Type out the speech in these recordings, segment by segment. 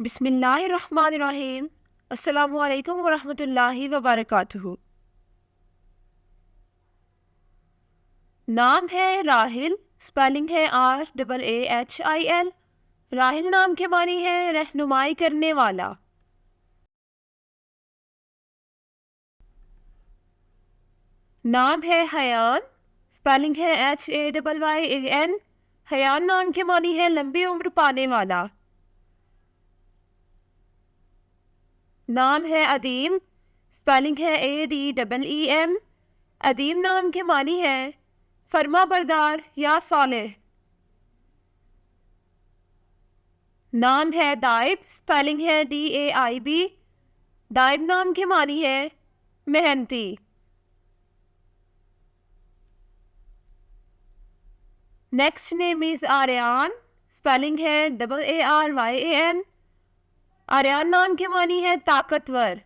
बिस्मिल्लाहिर्रहमानिर्रहीम। अस्सलामु अलैकुम वरहमतुल्लाहि वबरकातुहू। नाम है राहिल, स्पेलिंग है RAAHIL। राहिल नाम के मानी है रहनुमाई करने वाला। नाम है हयान, स्पेलिंग है HAYYAN। हयान नाम के मानी है लंबी उम्र पाने वाला। नाम है अदीम, स्पेलिंग है ADEEM। अदीम नाम के मानी है फरमा बरदार या सालेह। नाम है दाइब, स्पेलिंग है DAIB। दाइब नाम के मानी है मेहनती। Next name is Aryan, spelling है AARYAN। आर्यान नाम के मानी है ताकतवर।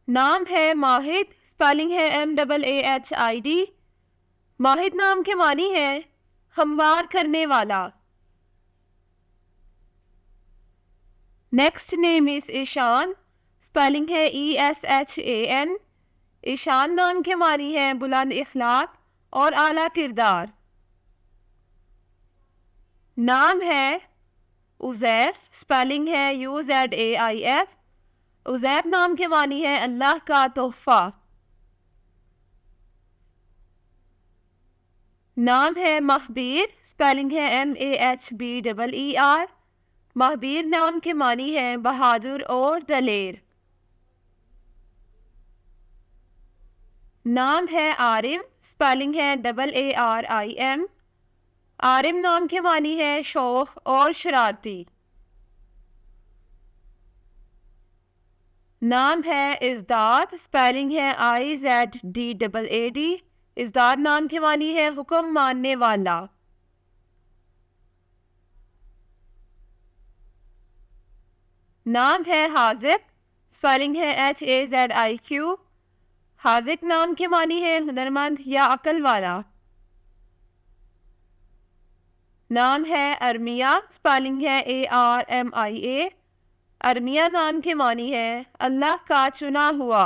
नाम है माहिद, स्पेलिंग है MAAHID। माहिद नाम के मानी है हमवार करने वाला। Next name is Eshan, spelling है ESHAN। ईशान नाम के मानी है बुलंद इखलाक और आला किरदार। नाम है उज़ैफ, स्पेलिंग है UZAIF। उज़ैफ नाम के मानी है अल्लाह का तोहफा। नाम है महबीर, स्पेलिंग है MAHBEER। महबीर नाम के मानी है बहादुर और दलेर। नाम है आरिम, स्पेलिंग है AARIM। आरिम नाम के मानी है शौक और शरारती। नाम है इज़दाद, स्पेलिंग है IZDAAD। इज़दाद नाम के मानी है हुक्म मानने वाला। नाम है हाजिक, स्पेलिंग है HAZIQ। हाजिक नाम के मानी है हुनरमंद या अकल वाला। नाम है अरमिया, स्पेलिंग है ARMIA। अरमिया नाम के मानी है अल्लाह का चुना हुआ।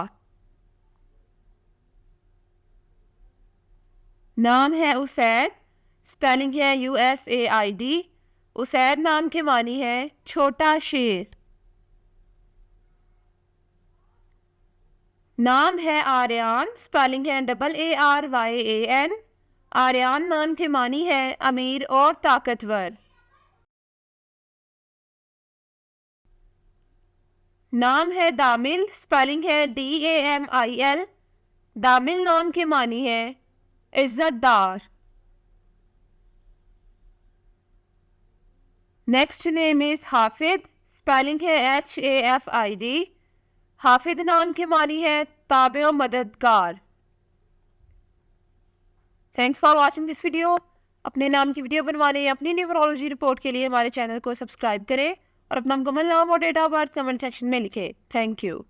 नाम है उसैद, स्पेलिंग है USAID। उसैद नाम के मानी है छोटा शेर। नाम है आर्यान, स्पेलिंग है AARYAN। आर्यान नाम के मानी है अमीर और ताकतवर। नाम है दामिल, स्पेलिंग है DAMIL। दामिल नाम के मानी है इज्जतदार। नेक्स्ट नेम इज हाफिद, स्पेलिंग है HAFID। हाफिद नाम के मानी है ताबे और मददगार। Thanks for watching this video. अपने नाम की वीडियो बनवाने या अपनी न्यूमरोलॉजी रिपोर्ट के लिए हमारे चैनल को सब्सक्राइब करें और अपना मुकम्मल नाम और date of birth comment section में लिखें। Thank you.